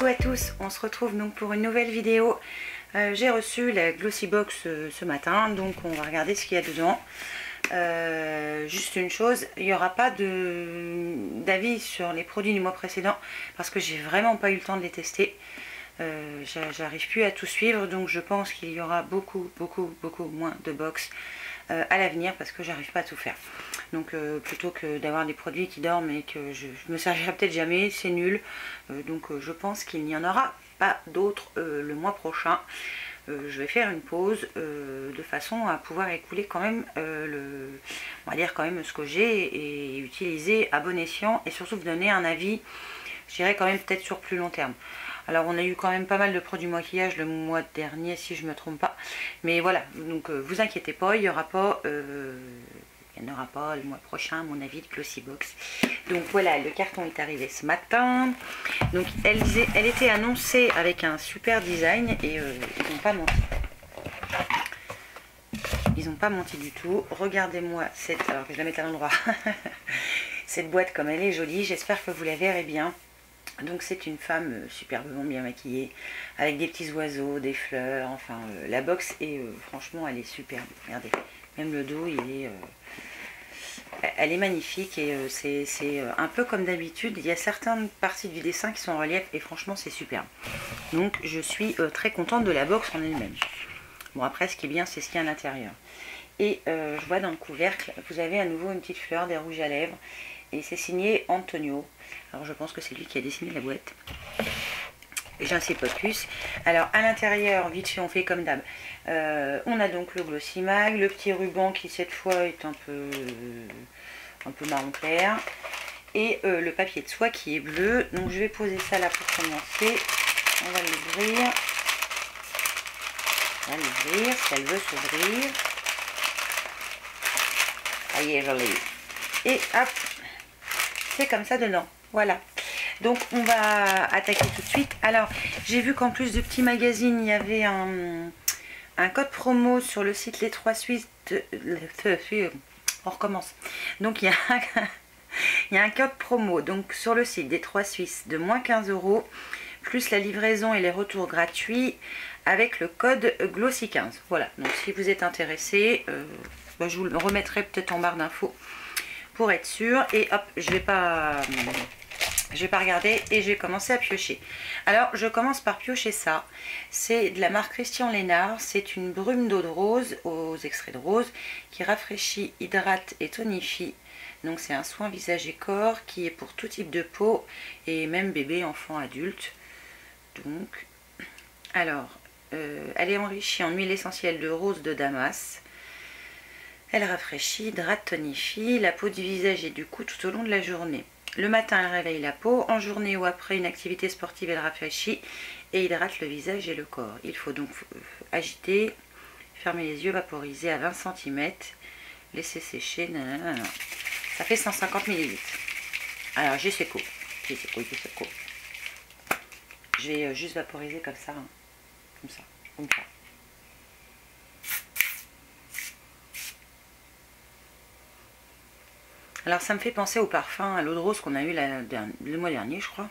à tous, on se retrouve donc pour une nouvelle vidéo. J'ai reçu la Glossy Box ce matin, donc on va regarder ce qu'il y a dedans. Juste une chose, il n'y aura pas d'avis sur les produits du mois précédent parce que j'ai vraiment pas eu le temps de les tester. J'arrive plus à tout suivre, donc je pense qu'il y aura beaucoup moins de box à l'avenir parce que j'arrive pas à tout faire. Donc plutôt que d'avoir des produits qui dorment et que je me servirai peut-être jamais, c'est nul. Donc je pense qu'il n'y en aura pas d'autres le mois prochain. Je vais faire une pause de façon à pouvoir écouler quand même on va dire quand même ce que j'ai et utiliser à bon escient et surtout vous donner un avis, je dirais quand même peut-être sur plus long terme. Alors on a eu quand même pas mal de produits maquillage le mois dernier si je ne me trompe pas. Mais voilà, donc vous inquiétez pas, il n'y aura pas le mois prochain à mon avis de Glossy Box. Donc voilà, le carton est arrivé ce matin. Donc elle était annoncée avec un super design et ils n'ont pas menti. Ils n'ont pas menti du tout. Regardez-moi cette... Alors que je la mette à l'endroit. Cette boîte comme elle est jolie, j'espère que vous la verrez bien. Donc c'est une femme superbement bien maquillée, avec des petits oiseaux, des fleurs, enfin la box est franchement elle est superbe. Regardez, même le dos elle est magnifique et c'est un peu comme d'habitude. Il y a certaines parties du dessin qui sont en relief et franchement c'est superbe. Donc je suis très contente de la box en elle-même. Bon après ce qui est bien c'est ce qu'il y a à l'intérieur. Et je vois dans le couvercle, vous avez à nouveau une petite fleur, des rouges à lèvres. Et c'est signé Antonio. Alors je pense que c'est lui qui a dessiné la boîte. J'en sais pas plus. Alors à l'intérieur, vite fait on fait comme d'hab. On a donc le Glossy Mag, le petit ruban qui cette fois est un peu marron clair. Et le papier de soie qui est bleu. Donc je vais poser ça là pour commencer. On va l'ouvrir. On va l'ouvrir si elle veut s'ouvrir. Ça y est, je l'ai. Et hop, c'est comme ça dedans. Voilà. Donc on va attaquer tout de suite. Alors j'ai vu qu'en plus de petits magazines, il y avait un code promo sur le site Les Trois Suisses. On recommence. Donc il y a un code promo donc sur le site des Trois Suisses de moins 15 € plus la livraison et les retours gratuits avec le code Glossy 15. Voilà. Donc si vous êtes intéressé, je vous le remettrai peut-être en barre d'infos pour être sûr. Et hop, je vais pas regarder et je vais commencer à piocher. Alors je commence par piocher ça. C'est de la marque Christian Lénard. C'est une brume d'eau de rose aux extraits de rose qui rafraîchit, hydrate et tonifie. Donc c'est un soin visage et corps qui est pour tout type de peau et même bébé, enfant, adulte. Donc alors elle est enrichie en huile essentielle de rose de Damas. Elle rafraîchit, hydrate, tonifie la peau du visage et du cou tout au long de la journée. Le matin, elle réveille la peau. En journée ou après une activité sportive, elle rafraîchit et hydrate le visage et le corps. Il faut donc agiter, fermer les yeux, vaporiser à 20 cm, laisser sécher. Nanana. Ça fait 150 ml. Alors, j'ai seco. Je vais juste vaporiser comme ça. Comme ça. Alors ça me fait penser au parfum, à l'eau de rose qu'on a eu le mois dernier, je crois.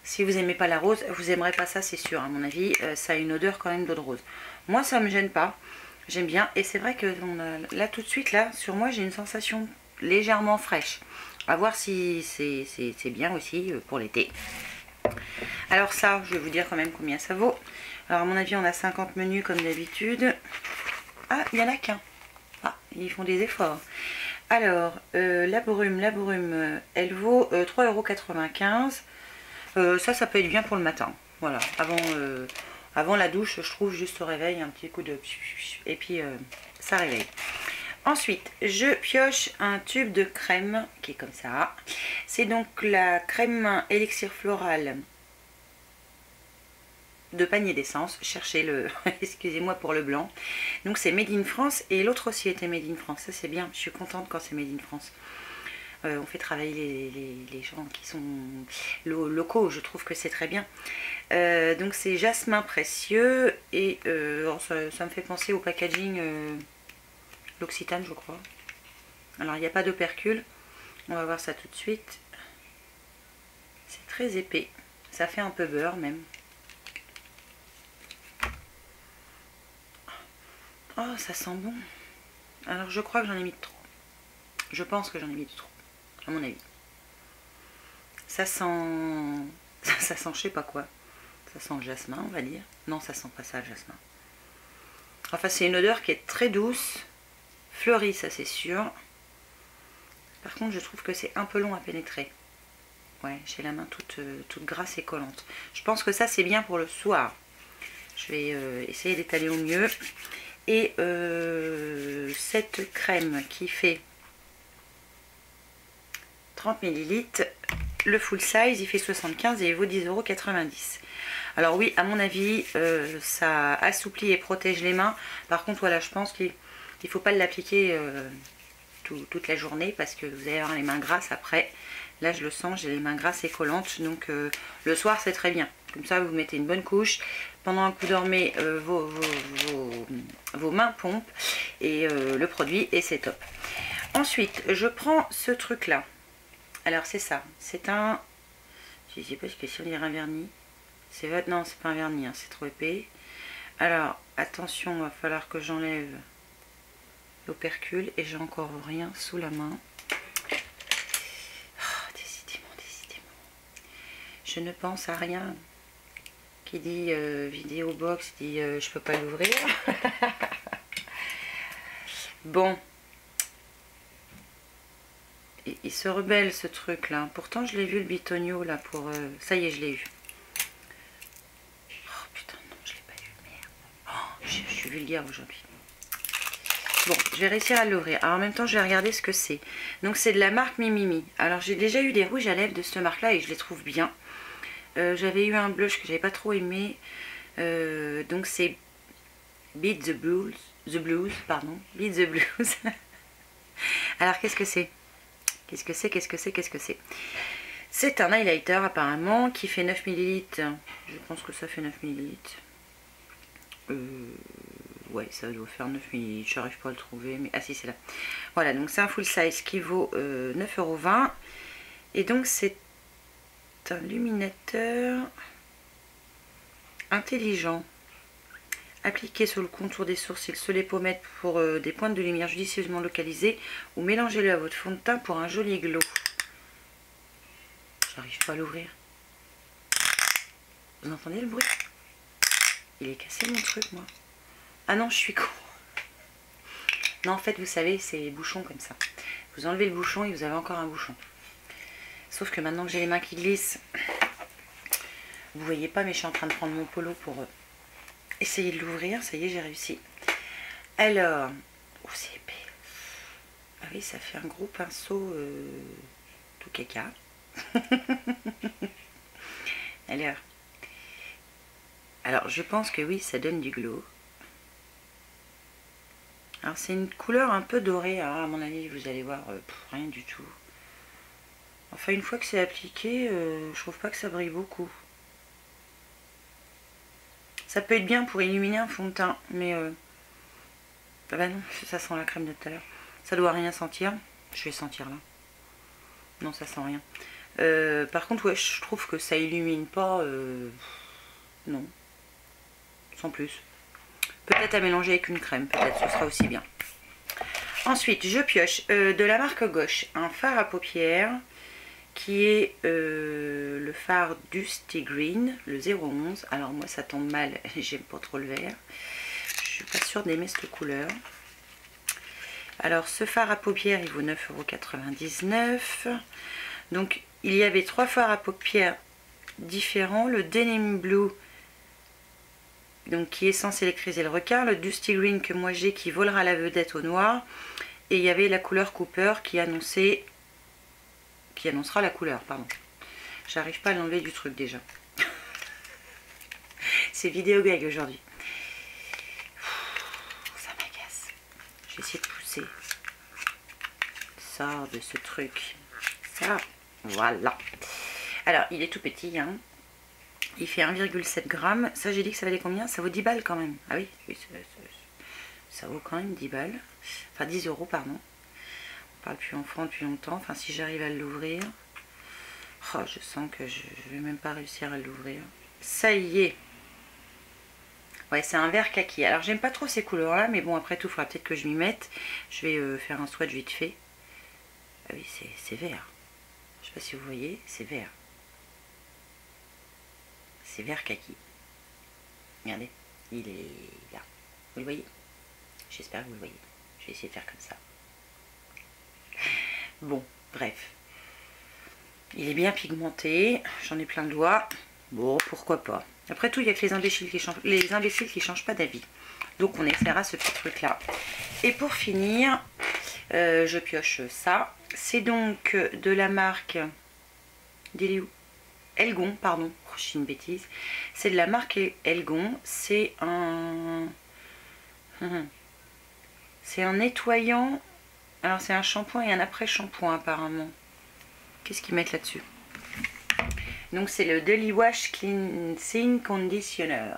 Si vous n'aimez pas la rose, vous n'aimerez pas ça, c'est sûr. À mon avis, ça a une odeur quand même d'eau de rose. Moi, ça ne me gêne pas. J'aime bien. Et c'est vrai que là, tout de suite, là, sur moi, j'ai une sensation légèrement fraîche. À voir si c'est bien aussi pour l'été. Alors ça, je vais vous dire quand même combien ça vaut. Alors à mon avis, on a 50 menus comme d'habitude. Ah, il n'y en a qu'un. Ah, ils font des efforts. Alors, la brume, elle vaut 3,95 €. Ça peut être bien pour le matin. Voilà, avant la douche, je trouve, juste au réveil, un petit coup de... Et puis, ça réveille. Ensuite, je pioche un tube de crème qui est comme ça. C'est donc la crème élixir floral de panier d'essence, cherchez le excusez-moi pour le blanc. Donc c'est made in France et l'autre aussi était made in France. Ça c'est bien, je suis contente quand c'est made in France. On fait travailler les gens qui sont locaux, je trouve que c'est très bien. Donc c'est jasmin précieux et ça me fait penser au packaging l'Occitane, je crois. Alors il n'y a pas d'opercule, on va voir ça tout de suite. C'est très épais. Ça fait un peu beurre même. Oh, ça sent bon. Alors je crois que j'en ai mis de trop. Je pense que j'en ai mis de trop, à mon avis. Ça sent... Ça sent je sais pas quoi. Ça sent le jasmin, on va dire. Non, ça sent pas ça, le jasmin. Enfin, c'est une odeur qui est très douce. Fleurie, ça c'est sûr. Par contre, je trouve que c'est un peu long à pénétrer. Ouais, j'ai la main toute grasse et collante. Je pense que ça, c'est bien pour le soir. Je vais essayer d'étaler au mieux. Et cette crème qui fait 30 ml, le full size, il fait 75 et il vaut 10,90 €. Alors oui, à mon avis, ça assouplit et protège les mains. Par contre, voilà, je pense qu'il ne faut pas l'appliquer toute la journée parce que vous allez avoir les mains grasses après. Là, je le sens, j'ai les mains grasses et collantes. Donc, le soir, c'est très bien. Comme ça, vous mettez une bonne couche. Pendant que vous dormez, vos mains pompent et le produit, et c'est top. Ensuite, je prends ce truc-là. Alors, c'est ça. C'est un... Je ne sais pas ce que c'est, on dirait un vernis. Non, c'est pas un vernis, hein, c'est trop épais. Alors, attention, il va falloir que j'enlève l'opercule et j'ai encore rien sous la main. Oh, décidément. Je ne pense à rien. Qui dit vidéo box, dit je peux pas l'ouvrir. Bon. Il se rebelle ce truc là. Pourtant, je l'ai vu le bitonio là pour... Ça y est, je l'ai eu. Oh putain, non, je l'ai pas eu. Merde. Oh, je suis vulgaire aujourd'hui. Bon, je vais réussir à l'ouvrir. Alors en même temps, je vais regarder ce que c'est. Donc c'est de la marque Mimimi. Alors j'ai déjà eu des rouges à lèvres de cette marque-là et je les trouve bien. J'avais eu un blush que j'avais pas trop aimé. Donc c'est Beat the Blues. Beat the Blues. Alors qu'est-ce que c'est? Qu'est-ce que c'est? C'est un highlighter apparemment qui fait 9 ml. Je pense que ça fait 9 ml. Ouais, ça doit faire 9 ml. Je n'arrive pas à le trouver. Mais... Ah si, c'est là. Voilà, donc c'est un full size qui vaut 9,20 €. Et donc c'est un illuminateur intelligent. Appliquez sur le contour des sourcils, sur les pommettes pour des pointes de lumière judicieusement localisées ou mélangez-le à votre fond de teint pour un joli glow. J'arrive pas à l'ouvrir. Vous entendez le bruit? Il est cassé mon truc, moi. Ah non, je suis con. Non, en fait, vous savez, c'est les bouchons comme ça. Vous enlevez le bouchon et vous avez encore un bouchon. Sauf que maintenant que j'ai les mains qui glissent, vous voyez pas, mais je suis en train de prendre mon polo pour essayer de l'ouvrir. Ça y est, j'ai réussi. Alors, oh, c'est épais. Ah oui, ça fait un gros pinceau tout caca. Alors, je pense que oui, ça donne du glow. Alors, c'est une couleur un peu dorée. Alors, à mon avis, vous allez voir, rien du tout. Enfin, une fois que c'est appliqué, je trouve pas que ça brille beaucoup. Ça peut être bien pour illuminer un fond de teint, mais... Ah bah non, ça sent la crème de tout à l'heure. Ça doit rien sentir. Je vais sentir là. Non, ça sent rien. Par contre, ouais, je trouve que ça illumine pas. Non. Sans plus. Peut-être à mélanger avec une crème. Peut-être, ce sera aussi bien. Ensuite, je pioche de la marque Gauche un fard à paupières qui est le fard Dusty Green, le 011. Alors moi, ça tombe mal. J'aime pas trop le vert. Je suis pas sûre d'aimer cette couleur. Alors, ce fard à paupières, il vaut 9,99 €. Donc, il y avait 3 fards à paupières différents. Le Denim Blue, donc qui est censé électriser le regard. Le Dusty Green que moi j'ai, qui volera la vedette au noir. Et il y avait la couleur Cooper qui annoncera la couleur, pardon. J'arrive pas à l'enlever du truc déjà. C'est vidéo gag aujourd'hui. Ça m'agace. Je vais essayer de pousser. Sors de ce truc. Ça, voilà. Alors, il est tout petit, hein. Il fait 1,7 g. Ça, j'ai dit que ça valait combien? Ça vaut 10 balles quand même. Ah oui, ça vaut quand même 10 balles. Enfin, 10 €, pardon. On parle plus en francs depuis longtemps. Enfin, si j'arrive à l'ouvrir. Oh, je sens que je vais même pas réussir à l'ouvrir. Ça y est. Ouais, c'est un vert kaki. Alors, j'aime pas trop ces couleurs-là, mais bon, après tout, il faudra peut-être que je m'y mette. Je vais faire un swatch vite fait. Ah oui, c'est vert. Je sais pas si vous voyez, c'est vert. C'est vert kaki. Regardez, il est là. Vous le voyez? J'espère que vous le voyez. Je vais essayer de faire comme ça. Bon, bref. Il est bien pigmenté. J'en ai plein le doigt. Bon, pourquoi pas. Après tout, il n'y a que les imbéciles qui changent pas d'avis. Donc, on essaiera ce petit truc-là. Et pour finir, je pioche ça. C'est donc de la marque Elgon, pardon. Oh, je dis une bêtise. C'est de la marque Elgon. C'est un... C'est un nettoyant. Alors, c'est un shampoing et un après-shampoing, apparemment. Qu'est-ce qu'ils mettent là-dessus? Donc, c'est le Daily Wash Cleansing Conditioner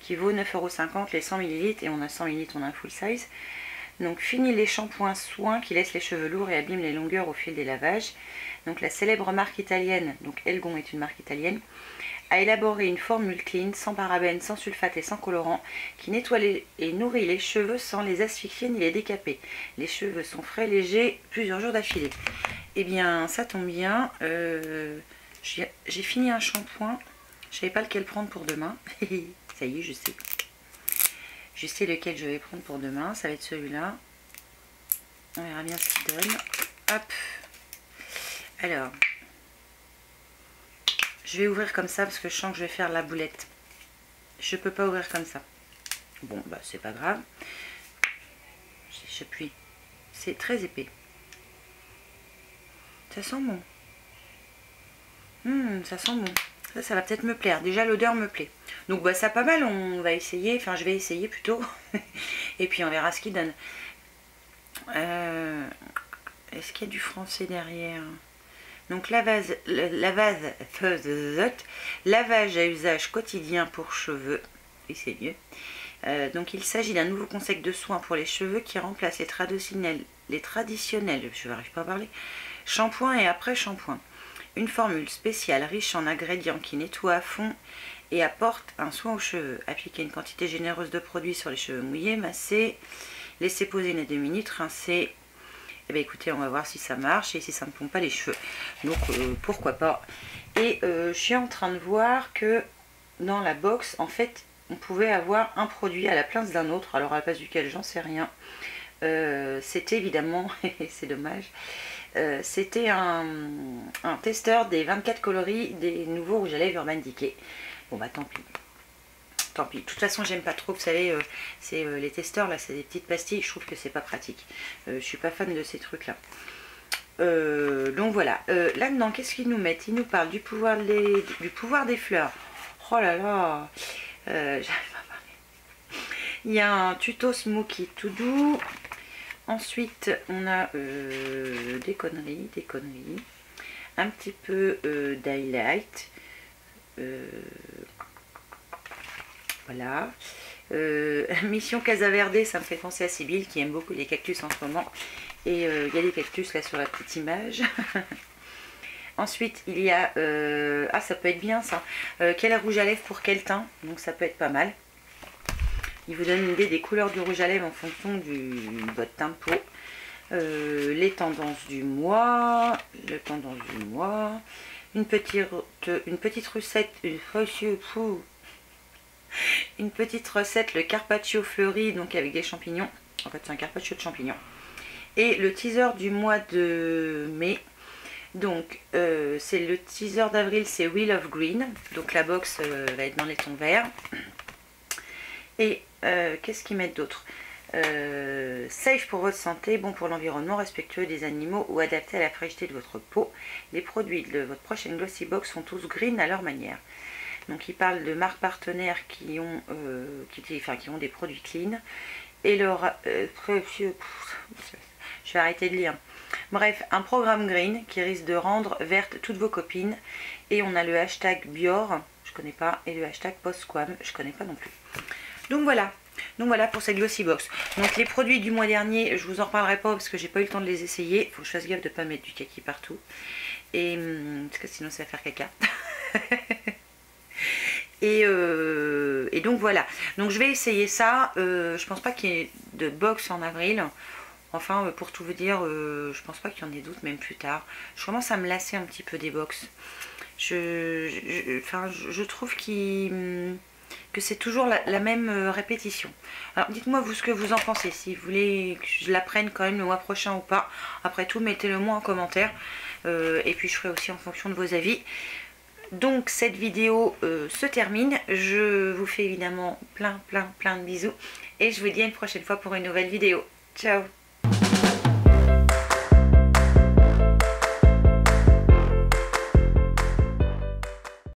qui vaut 9,50 € les 100 ml. Et on a 100 ml, on a un full size. Donc, fini les shampoings soins qui laissent les cheveux lourds et abîment les longueurs au fil des lavages. Donc, la célèbre marque italienne, donc Elgon est une marque italienne, a élaboré une formule clean, sans parabènes, sans sulfate et sans colorant, qui nettoie et nourrit les cheveux sans les asphyxier ni les décaper. Les cheveux sont frais, légers, plusieurs jours d'affilée. Eh bien, ça tombe bien. J'ai fini un shampoing. Je ne savais pas lequel prendre pour demain. Ça y est, je sais. Je sais lequel je vais prendre pour demain. Ça va être celui-là. On verra bien ce qu'il donne. Hop. Alors, je vais ouvrir comme ça parce que je sens que je vais faire la boulette. Je peux pas ouvrir comme ça. Bon, bah c'est pas grave. J'appuie. C'est très épais. Ça sent bon. Ça sent bon. Ça va peut-être me plaire. Déjà, l'odeur me plaît. Donc, bah, ça pas mal. On va essayer. Enfin, je vais essayer plutôt. Et puis, on verra ce qu'il donne. Est-ce qu'il y a du français derrière? Donc, lavage à usage quotidien pour cheveux. Et c'est mieux. Donc, il s'agit d'un nouveau concept de soins pour les cheveux qui remplace les traditionnels, je n'arrive pas à parler, shampoing et après-shampoing. Une formule spéciale riche en ingrédients qui nettoie à fond et apporte un soin aux cheveux. Appliquer une quantité généreuse de produits sur les cheveux mouillés, masser, laisser poser une 2 minutes, rincer. Eh bien écoutez, on va voir si ça marche et si ça ne plombe pas les cheveux. Donc pourquoi pas. Et je suis en train de voir que dans la box, en fait, on pouvait avoir un produit à la place d'un autre. Alors à la place duquel, j'en sais rien. C'était évidemment, c'est dommage, c'était un testeur des 24 coloris des nouveaux rouges à lèvres Urban Decay. Bon bah tant pis. Tant pis. De toute façon, j'aime pas trop, vous savez, c'est les testeurs là, c'est des petites pastilles, je trouve que c'est pas pratique. Je suis pas fan de ces trucs là. Donc voilà. Là-dedans, qu'est-ce qu'ils nous mettent? Ils nous parlent du pouvoir des fleurs. Oh là là, j'arrive pas à parler. Il y a un tuto smoky tout doux. Ensuite, on a des conneries. Un petit peu d'highlight. Voilà. Mission Casa Verde, ça me fait penser à Sybille qui aime beaucoup les cactus en ce moment. Et il y a des cactus là sur la petite image. Ensuite, il y a... ah, ça peut être bien ça. Quel rouge à lèvres pour quel teint? Donc ça peut être pas mal. Il vous donne une idée des couleurs du rouge à lèvres en fonction de votre teint de peau. Les tendances du mois. Une petite recette. Une petite recette, le carpaccio fleuri, donc avec des champignons. En fait, c'est un carpaccio de champignons. Et le teaser du mois de mai. Donc, c'est le teaser d'avril, c'est Wheel of Green. Donc, la box va être dans les tons verts. Et qu'est-ce qu'ils mettent d'autre? Safe pour votre santé, bon pour l'environnement, respectueux des animaux ou adapté à la fraîcheté de votre peau. Les produits de votre prochaine Glossy Box sont tous green à leur manière. Donc ils parlent de marques partenaires qui ont des produits clean. Et leur... je vais arrêter de lire. Bref, un programme green qui risque de rendre vertes toutes vos copines. Et on a le hashtag Bior, je connais pas, et le hashtag Postquam, je connais pas non plus. Donc voilà pour cette Glossy Box. Donc les produits du mois dernier, je vous en reparlerai pas parce que j'ai pas eu le temps de les essayer. Il faut que je fasse gaffe de ne pas mettre du kaki partout. Et parce que sinon ça va faire caca. Et donc voilà. Donc je vais essayer ça. Je pense pas qu'il y ait de box en avril. Enfin, pour tout vous dire, je pense pas qu'il y en ait d'autres, même plus tard. Je commence à me lasser un petit peu des box. Je trouve que c'est toujours la même répétition. Alors dites-moi vous ce que vous en pensez, si vous voulez que je la prenne quand même le mois prochain ou pas. Après tout, mettez-le moi en commentaire. Et puis je ferai aussi en fonction de vos avis. Donc cette vidéo se termine. Je vous fais évidemment plein de bisous. Et je vous dis à une prochaine fois pour une nouvelle vidéo. Ciao!